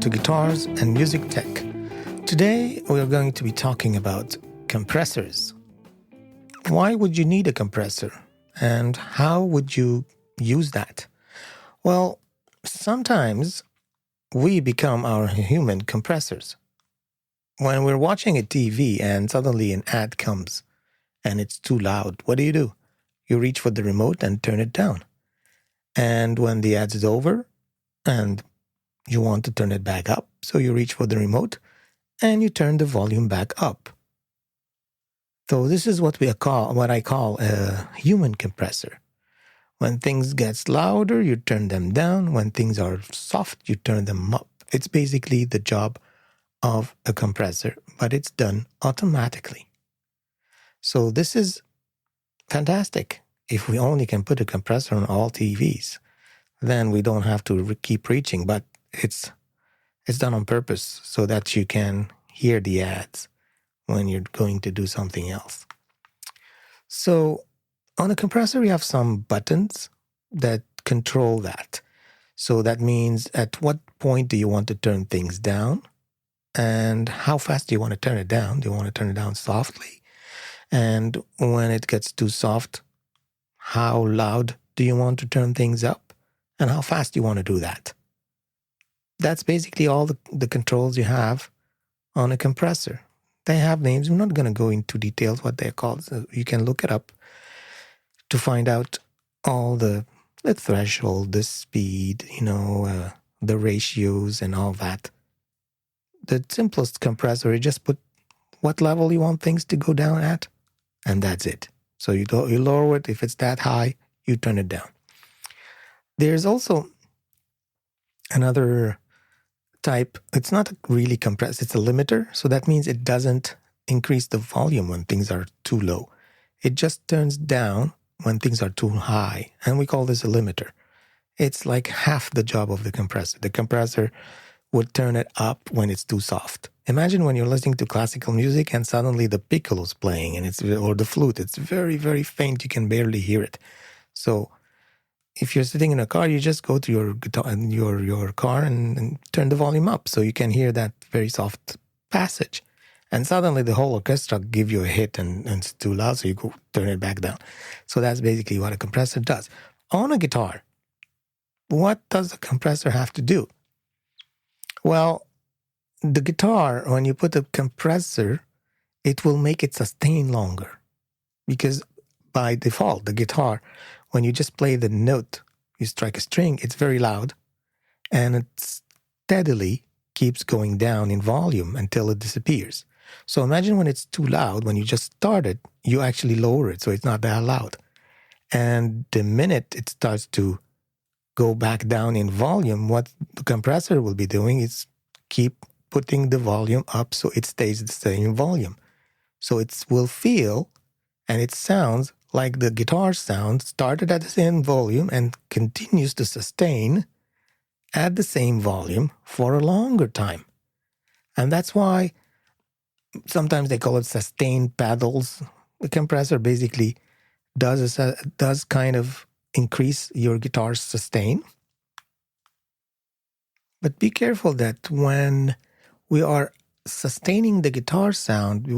to Guitars and Music Tech. Today we are going to be talking about compressors. Why would you need a compressor? And how would you use that? Well, sometimes we become our human compressors. When we're watching a TV and suddenly an ad comes and it's too loud, what do? You reach for the remote and turn it down. And when the ad is over and you want to turn it back up, so you reach for the remote and you turn the volume back up. So this is what I call a human compressor. When things get louder, you turn them down. When things are soft, you turn them up. It's basically the job of a compressor, but it's done automatically. So this is fantastic. If we only can put a compressor on all TVs, then we don't have to keep reaching, but it's done on purpose so that you can hear the ads when you're going to do something else. So on a compressor, we have some buttons that control that. So that means at what point do you want to turn things down? And how fast do you want to turn it down? Do you want to turn it down softly? And when it gets too soft, how loud do you want to turn things up? And how fast do you want to do that? That's basically all the controls you have on a compressor. They have names. I'm not going to go into details what they're called. So you can look it up to find out all the threshold, the speed, the ratios and all that. The simplest compressor, you just put what level you want things to go down at, and that's it. So you lower it. If it's that high, you turn it down. There's also another type. It's not really compressed. It's a limiter. So that means it doesn't increase the volume when things are too low. It just turns down when things are too high. And we call this a limiter. It's like half the job of the compressor. The compressor would turn it up when it's too soft. Imagine when you're listening to classical music and suddenly the piccolo's playing or the flute. It's very, very faint. You can barely hear it. So if you're sitting in a car, you just go to your guitar and your car and turn the volume up so you can hear that very soft passage. And suddenly the whole orchestra give you a hit and it's too loud, so you go turn it back down. So that's basically what a compressor does. On a guitar, what does a compressor have to do? Well, the guitar, when you put a compressor, it will make it sustain longer. Because by default, the guitar, when you just play the note, you strike a string, it's very loud, and it steadily keeps going down in volume until it disappears. So imagine when it's too loud, when you just start it, you actually lower it so it's not that loud. And the minute it starts to go back down in volume, what the compressor will be doing is keep putting the volume up so it stays the same volume. So it will feel and it sounds like the guitar sound started at the same volume and continues to sustain at the same volume for a longer time. And that's why sometimes they call it sustained pedals. The compressor basically does kind of increase your guitar's sustain. But be careful that when we are sustaining the guitar sound,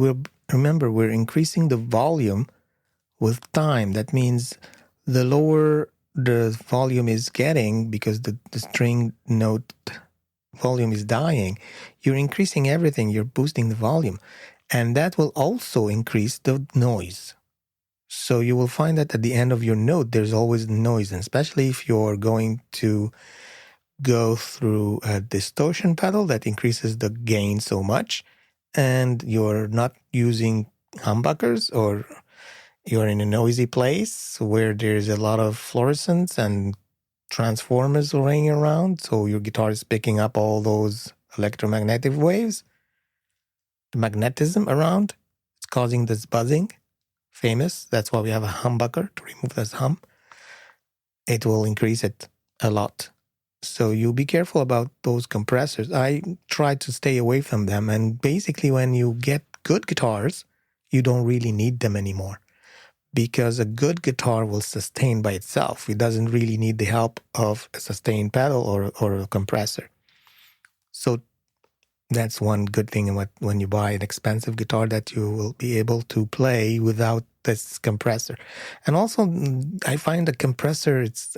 remember we're increasing the volume with time. That means the lower the volume is getting because the string note volume is dying, you're increasing everything, you're boosting the volume. And that will also increase the noise. So you will find that at the end of your note, there's always noise, and especially if you're going to go through a distortion pedal that increases the gain so much, and you're not using humbuckers or you're in a noisy place where there's a lot of fluorescence and transformers ringing around, so your guitar is picking up all those electromagnetic waves, the magnetism around, it's causing this buzzing. Famous. That's why we have a humbucker to remove this hum. It will increase it a lot. So you be careful about those compressors. I try to stay away from them. And basically when you get good guitars, you don't really need them anymore. Because a good guitar will sustain by itself. It doesn't really need the help of a sustain pedal or a compressor. So that's one good thing when you buy an expensive guitar, that you will be able to play without this compressor. And also, I find the compressor, it's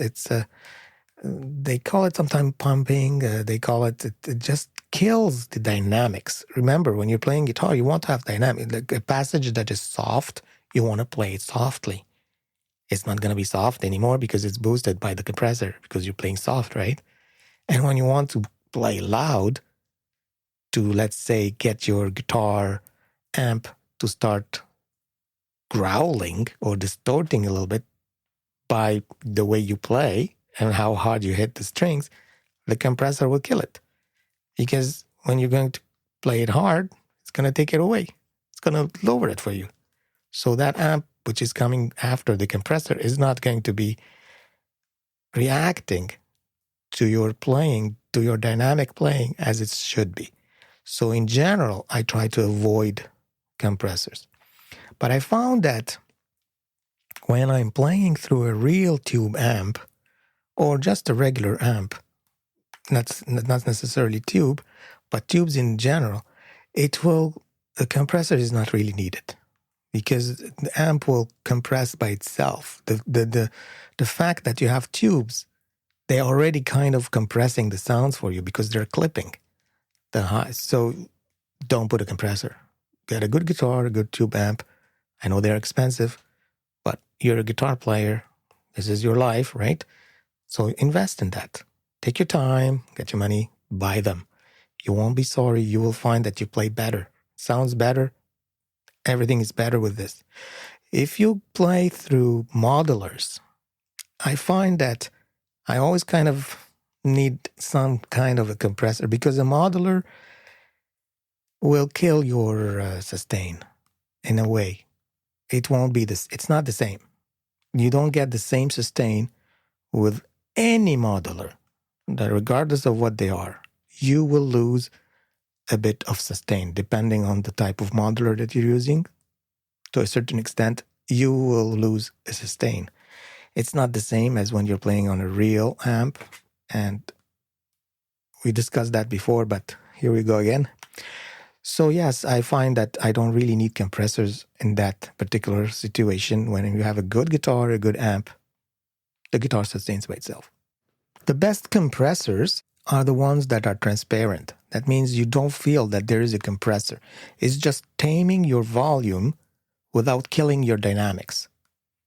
they call it sometimes pumping. They call it just kills the dynamics. Remember, when you're playing guitar, you want to have dynamic. Like a passage that is soft, you want to play it softly. It's not going to be soft anymore because it's boosted by the compressor, because you're playing soft, right? And when you want to play loud, to, let's say, get your guitar amp to start growling or distorting a little bit by the way you play and how hard you hit the strings, the compressor will kill it. Because when you're going to play it hard, it's going to take it away. It's going to lower it for you. So that amp, which is coming after the compressor, is not going to be reacting to your playing, to your dynamic playing as it should be. So in general, I try to avoid compressors. But I found that when I'm playing through a real tube amp or just a regular amp, not necessarily tube, but tubes in general, the compressor is not really needed, because the amp will compress by itself. The fact that you have tubes, they're already kind of compressing the sounds for you because they're clipping the highs. So don't put a compressor. Get a good guitar, a good tube amp. I know they're expensive, but you're a guitar player. This is your life, right? So invest in that. Take your time, get your money, buy them. You won't be sorry. You will find that you play better. Sounds better. Everything is better with this. If you play through modelers, I find that I always kind of need some kind of a compressor, because a modeler will kill your sustain in a way. It won't be this. It's not the same. You don't get the same sustain with any modeler, that regardless of what they are. You will lose a bit of sustain depending on the type of modeler that you're using. To a certain extent, you will lose a sustain. It's not the same as when you're playing on a real amp, and we discussed that before, but here we go again. So yes, I find that I don't really need compressors in that particular situation. When you have a good guitar, a good amp, the guitar sustains by itself. The best compressors are the ones that are transparent. That means you don't feel that there is a compressor. It's just taming your volume without killing your dynamics.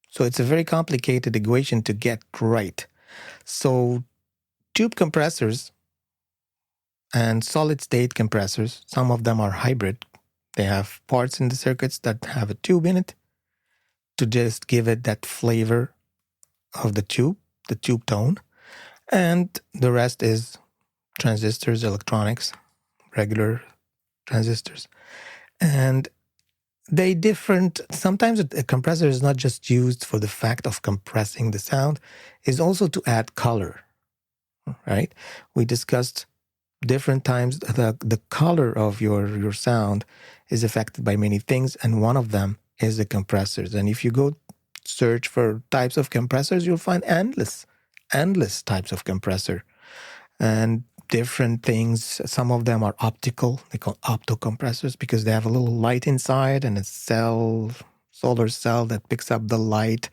So it's a very complicated equation to get right. So tube compressors and solid-state compressors, some of them are hybrid. They have parts in the circuits that have a tube in it to just give it that flavor of the tube tone. And the rest is transistors, electronics, regular transistors. And they different. Sometimes a compressor is not just used for the fact of compressing the sound, it's also to add color, right? We discussed different times the color of your sound is affected by many things, and one of them is the compressors. And if you go search for types of compressors, you'll find endless types of compressor and different things. Some of them are optical. They call optocompressors because they have a little light inside and a solar cell that picks up the light.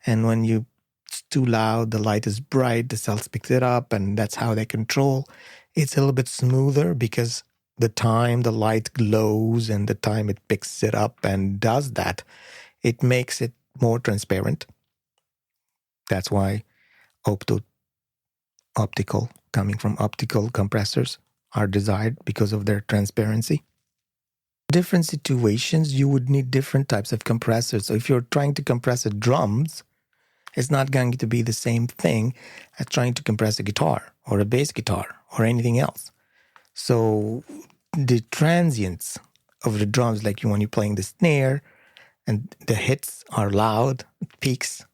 And when it's too loud, the light is bright, the cells pick it up, and that's how they control. It's a little bit smoother because the time the light glows and the time it picks it up and does that, it makes it more transparent. That's why optical, coming from optical compressors, are desired because of their transparency. Different situations, you would need different types of compressors. So if you're trying to compress the drums, it's not going to be the same thing as trying to compress a guitar or a bass guitar or anything else. So the transients of the drums, like when you're playing the snare and the hits are loud, peaks,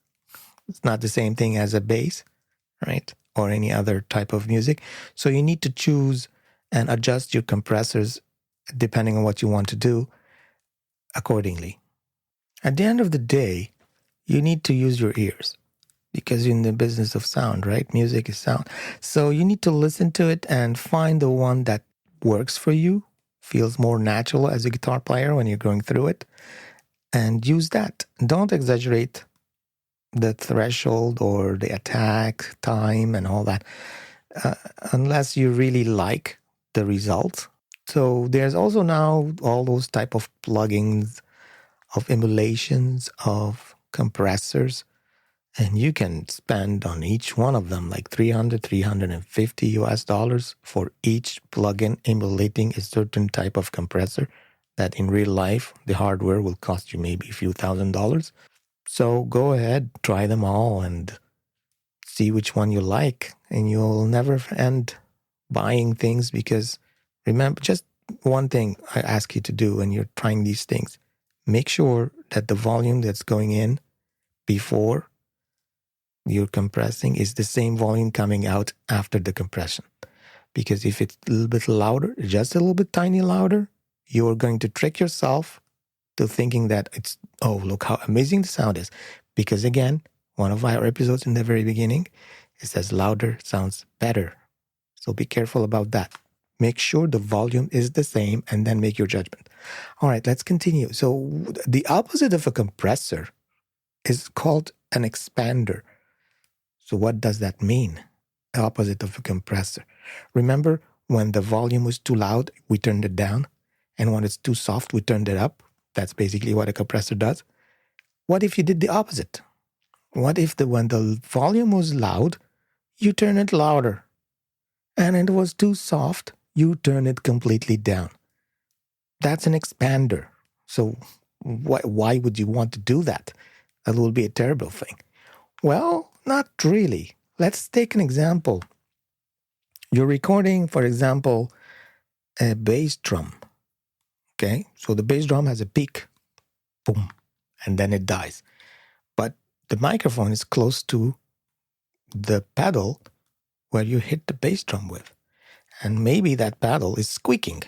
it's not the same thing as a bass, right? Or any other type of music. So you need to choose and adjust your compressors depending on what you want to do accordingly. At the end of the day, you need to use your ears because you're in the business of sound, right? Music is sound. So you need to listen to it and find the one that works for you, feels more natural as a guitar player when you're going through it, and use that. Don't exaggerate the threshold or the attack time and all that, unless you really like the result. So there's also now all those type of plugins, of emulations, of compressors, and you can spend on each one of them like 350 US dollars for each plugin emulating a certain type of compressor that in real life, the hardware will cost you maybe a few $1,000s. So go ahead, try them all and see which one you like, and you'll never end buying things because remember, just one thing I ask you to do when you're trying these things, make sure that the volume that's going in before you're compressing is the same volume coming out after the compression. Because if it's a little bit louder, just a little bit tiny louder, you're going to trick yourself to thinking that it's, oh, look how amazing the sound is. Because again, one of our episodes in the very beginning, it says louder sounds better. So be careful about that. Make sure the volume is the same and then make your judgment. All right, let's continue. So the opposite of a compressor is called an expander. So what does that mean? The opposite of a compressor. Remember when the volume was too loud, we turned it down. And when it's too soft, we turned it up. That's basically what a compressor does. What if you did the opposite? What if when the volume was loud, you turn it louder? And it was too soft, you turn it completely down. That's an expander. So why would you want to do that? That will be a terrible thing. Well, not really. Let's take an example. You're recording, for example, a bass drum. Okay, so the bass drum has a peak, boom, and then it dies. But the microphone is close to the pedal where you hit the bass drum with. And maybe that pedal is squeaking.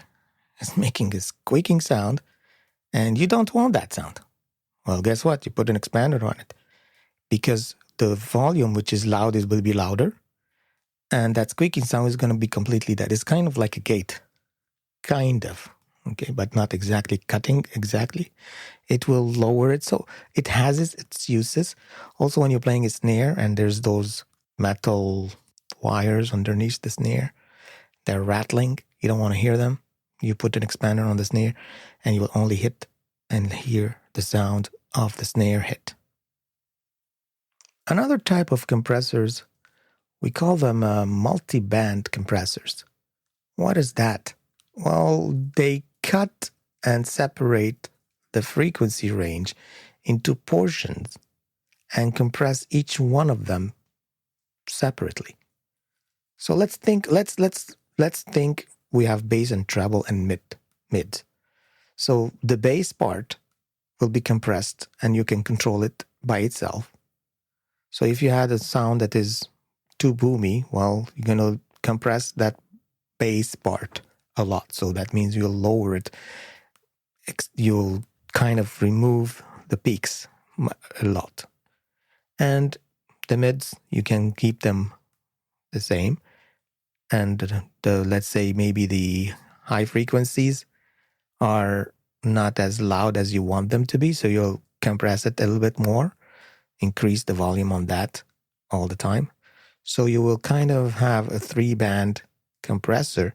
It's making a squeaking sound, and you don't want that sound. Well, guess what? You put an expander on it. Because the volume, which is loud, will be louder, and that squeaking sound is going to be completely dead. It's kind of like a gate. Kind of. Okay, but not exactly cutting exactly. It will lower it. So it has its uses. Also, when you're playing a snare and there's those metal wires underneath the snare, they're rattling. You don't want to hear them. You put an expander on the snare and you will only hit and hear the sound of the snare hit. Another type of compressors, we call them multi-band compressors. What is that? Well, they cut and separate the frequency range into portions and compress each one of them separately. So let's think we have bass and treble and mid. So the bass part will be compressed and you can control it by itself. So if you had a sound that is too boomy, well, you're going to compress that bass part a lot. So that means you'll lower it. You'll kind of remove the peaks a lot. And the mids, you can keep them the same. And let's say maybe the high frequencies are not as loud as you want them to be. So you'll compress it a little bit more, increase the volume on that all the time. So you will kind of have a 3-band compressor,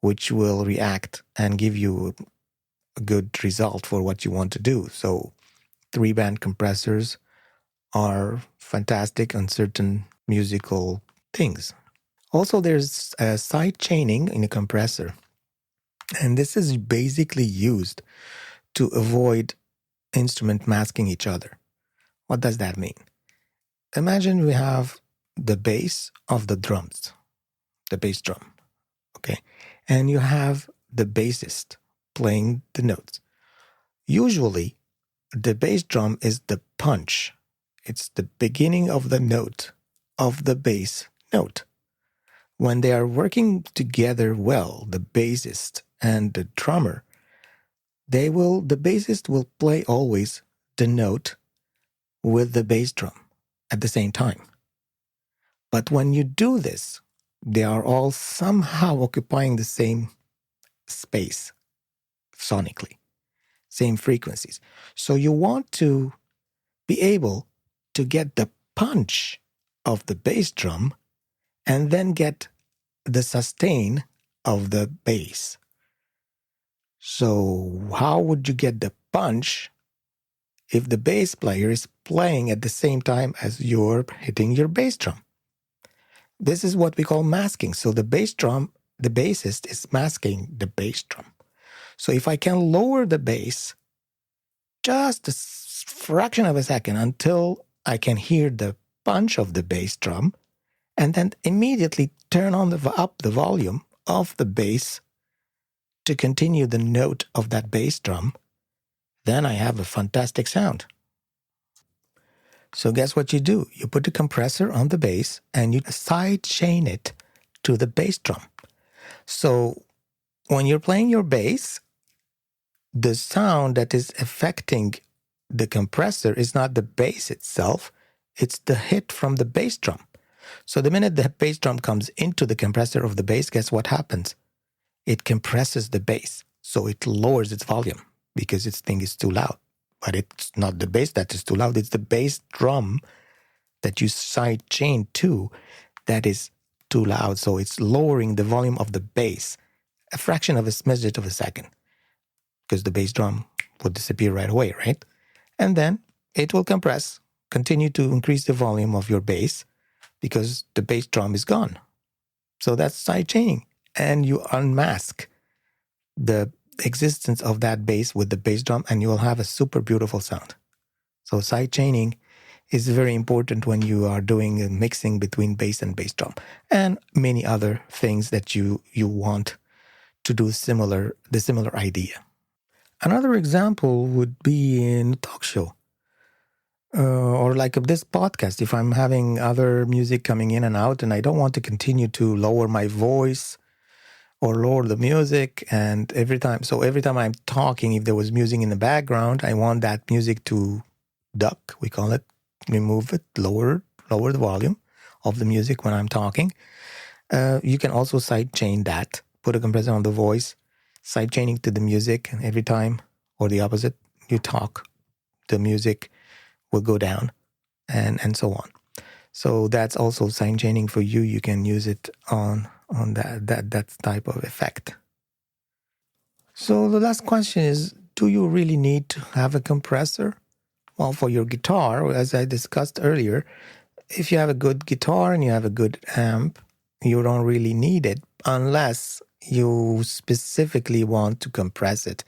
which will react and give you a good result for what you want to do. So 3-band compressors are fantastic on certain musical things. Also, there's side chaining in a compressor. And this is basically used to avoid instrument masking each other. What does that mean? Imagine we have the bass of the drums, the bass drum, okay? And you have the bassist playing the notes. Usually, the bass drum is the punch. It's the beginning of the note of the bass note. When they are working together well, the bassist and the drummer, the bassist will play always the note with the bass drum at the same time. But when you do this, they are all somehow occupying the same space sonically, same frequencies. So you want to be able to get the punch of the bass drum and then get the sustain of the bass. So how would you get the punch if the bass player is playing at the same time as you're hitting your bass drum? This is what we call masking. So the bass drum, the bassist is masking the bass drum. So if I can lower the bass just a fraction of a second until I can hear the punch of the bass drum, and then immediately turn on up the volume of the bass to continue the note of that bass drum, then I have a fantastic sound. So guess what you do? You put the compressor on the bass and you side chain it to the bass drum. So when you're playing your bass, the sound that is affecting the compressor is not the bass itself, it's the hit from the bass drum. So the minute the bass drum comes into the compressor of the bass, guess what happens? It compresses the bass. So it lowers its volume because its thing is too loud. But it's not the bass that is too loud, it's the bass drum that you side chain to that is too loud. So it's lowering the volume of the bass a fraction of a smidget of a second because the bass drum would disappear right away, right? And then it will compress, continue to increase the volume of your bass because the bass drum is gone. So that's side chaining. And you unmask the existence of that bass with the bass drum and you will have a super beautiful sound. So side chaining is very important when you are doing a mixing between bass and bass drum and many other things that you want to do the similar idea. Another example would be in a talk show or like this podcast. If I'm having other music coming in and out and I don't want to continue to lower my voice or lower the music, and every time I'm talking, if there was music in the background, I want that music to duck, we call it, remove it, lower the volume of the music when I'm talking. You can also sidechain that, put a compressor on the voice, sidechaining to the music, and every time, or the opposite, you talk, the music will go down, and so on. So that's also sidechaining for you. You can use it on that type of effect. So the last question is, do you really need to have a compressor? Well, for your guitar, as I discussed earlier, if you have a good guitar and you have a good amp, you don't really need it unless you specifically want to compress it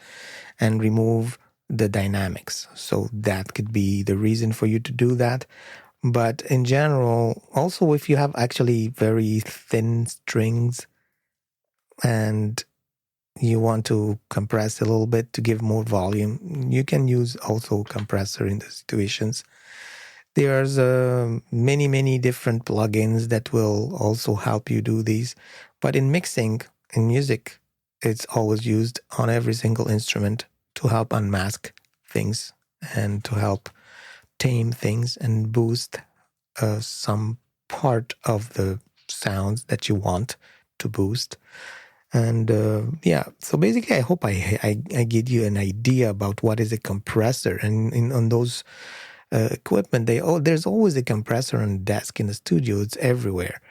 and remove the dynamics. So that could be the reason for you to do that. But in general, also if you have actually very thin strings and you want to compress a little bit to give more volume, you can use also compressor in those situations. There's many different plugins that will also help you do these. But in mixing, in music, it's always used on every single instrument to help unmask things and to help tame things and boost some part of the sounds that you want to boost. And so basically, I hope I give you an idea about what is a compressor. And on those equipment, there's always a compressor on the desk in the studio. It's everywhere.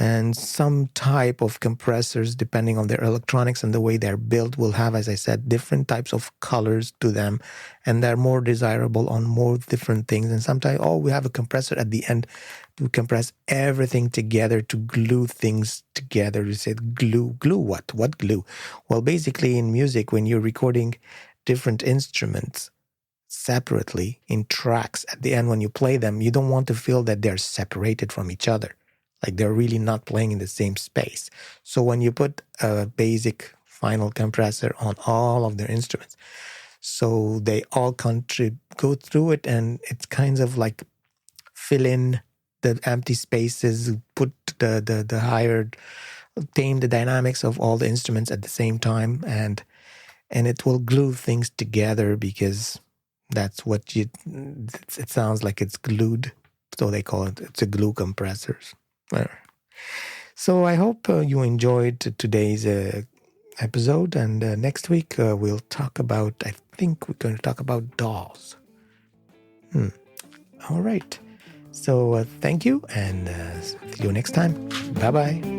And some type of compressors, depending on their electronics and the way they're built, will have, as I said, different types of colors to them. And they're more desirable on more different things. And sometimes, we have a compressor at the end to compress everything together, to glue things together. You said glue what? What glue? Well, basically in music, when you're recording different instruments separately in tracks, at the end when you play them, you don't want to feel that they're separated from each other. Like they're really not playing in the same space. So when you put a basic final compressor on all of their instruments, so they all go through it, and it's kind of like fill in the empty spaces, put the higher, tame the dynamics of all the instruments at the same time, and it will glue things together because that's what it sounds like it's glued. So they call it's a glue compressors. So I hope you enjoyed today's episode. And next week we'll talk about, I think we're going to talk about dolls. All right. So thank you, and see you next time. Bye-bye.